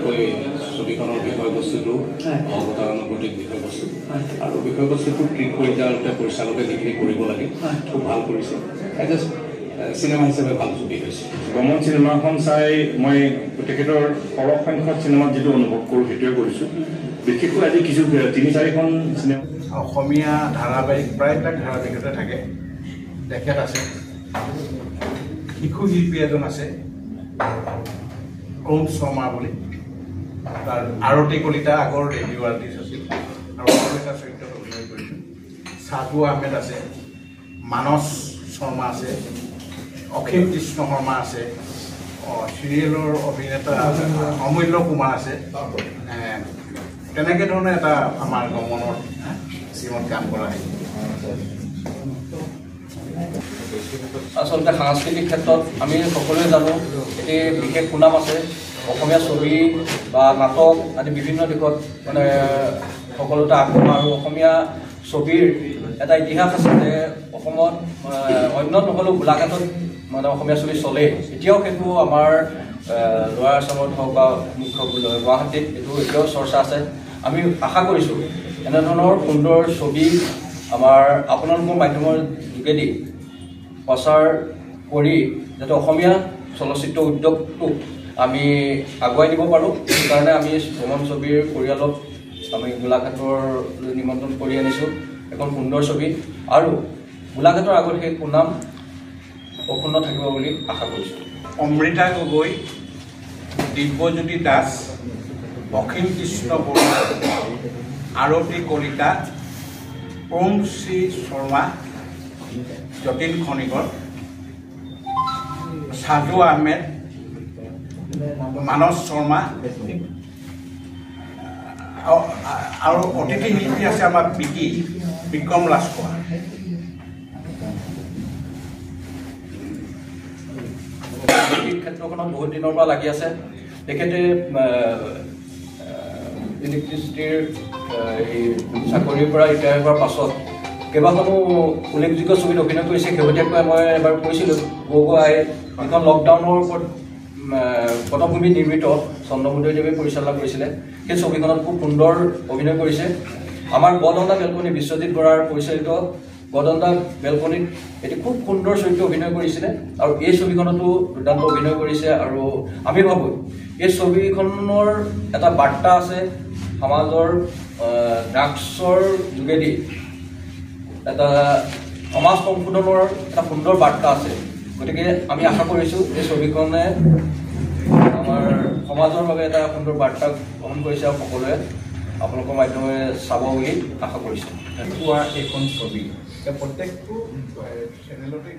বিশেষকৈ ছবিখনৰ বিষয়বস্তুটো অৱতাৰণাগতিক বিষয়বস্তু আৰু বিষয়বস্তুটো ট্ৰিট কৰি যাওঁতে পৰিচালকে যিখিনি কৰিব লাগে খুব ভাল কৰিছে চিনেমা হিচাপে ভাল ছবি হৈছে গমন চিনেমাখন চাই মই তেখেতৰ সৰহ সংখ্যক চিনেমাত যিটো অনুভৱ কৰোঁ সেইটোৱে কৰিছোঁ বিশেষকৈ আজি কিছু ৩-৪খন চিনেমা অসমীয়া ধাৰাবাহিক প্ৰায়বিলাক ধাৰাবাহিকতে থাকে তেখেত আছে শিশু শিল্পী এজন আছে অৰুণ শৰ্মা বুলি তাৰ আৰতি কলিতা আগৰ ৰেডিঅ' আৰ্টিষ্ট আছিল আৰু এটা চৰিত্ৰত অভিনয় কৰিছিল সাধু আহমেদ আছে মানস শৰ্মা আছে অখিল কৃষ্ণ শৰ্মা আছে চিৰিয়েলৰ অভিনেতা অমূল্য কুমাৰ আছে তেনেকৈ ধৰণে এটা আমাৰ গমনৰ চিমত কাম কৰা হয় আচলতে সাংস্কৃতিক ক্ষেত্ৰত আমি সকলোৱে জানো এটি বিশেষ সুনাম আছে অসমীয়া ছবি বা নাটক আদি বিভিন্ন দিশত মানে সকলোতে আগবঢ়া আৰু অসমীয়া ছবিৰ এটা ইতিহাস আছে যে অসমত অন্য নহ'লেও গোলাঘাটত মানে অসমীয়া ছবি চলে এতিয়াও সেইটো আমাৰ লোৱাৰ আছামত হওক বা মুখ্য গুৱাহাটীত এইটো এতিয়াও চৰ্চা আছে আমি আশা কৰিছোঁ এনেধৰণৰ সুন্দৰ ছবি আমাৰ আপোনালোকৰ মাধ্যমৰ যোগেদি প্ৰচাৰ কৰি যাতে অসমীয়া চলচ্চিত্ৰ উদ্যোগটোক আমি আগুৱাই নিব পাৰোঁ সেইকাৰণে আমি ভ্ৰমণ ছবিৰ পৰিয়ালক আমি গোলাঘাটলৈ নিমন্ত্ৰণ কৰি আনিছোঁ এখন সুন্দৰ ছবি আৰু গোলাঘাটৰ আগত সেই সুনাম অক্ষুণ্ণ থাকিব বুলি আশা কৰিছোঁ অমৃতা গগৈ দিব্যজ্যোতি দাস অখিল কৃষ্ণ বৰুৱা আৰতি কলিতা পৰমশ্ৰী শৰ্মা যতীন খনিকৰ সাধু আহমেদ মানস শৰ্মা আৰু অতিথি শিল্পী আছে আমাৰ বিক্ৰম ৰাজখোৱা ক্ষেত্ৰখনত বহুত দিনৰ পৰা লাগি আছে তেখেতে ইলেক্ট্ৰিচিটিৰ এই চাকৰিৰ পৰা ৰিটায়াৰ হোৱাৰ পাছত কেইবাখনো উল্লেখযোগ্য ছবিত অভিনয় কৰিছে শেহতীয়াকৈ মই এবাৰ কৈছিলোঁ গগৈ যিখন লকডাউনৰ ওপৰত পটভূমি নিৰ্মিত চন্দ্ৰমোদয়দেৱে পৰিচালনা কৰিছিলে সেই ছবিখনত খুব সুন্দৰ অভিনয় কৰিছে আমাৰ বদন্দা বেলকনি বিশ্বজিৎ বৰাৰ পৰিচালিত বদন্দা বেলকনিত এটি খুব সুন্দৰ চৰিত্ৰ অভিনয় কৰিছিলে আৰু এই ছবিখনতো দুৰ্দান্ত অভিনয় কৰিছে আৰু আমি ভাবোঁ এই ছবিখনৰ এটা বাৰ্তা আছে সমাজৰ ড্ৰাগছৰ যোগেদি এটা সমাজ সংশোধনৰ এটা সুন্দৰ বাৰ্তা আছে গতিকে আমি আশা কৰিছোঁ এই ছবিখনে আমাৰ সমাজৰ বাবে এটা সুন্দৰ বাৰ্তা গ্ৰহণ কৰিছে আৰু সকলোৱে আপোনালোকৰ মাধ্যমেৰে চাব বুলি আশা কৰিছোঁ এইখন ছবি প্ৰত্যেকটো চেনেলতে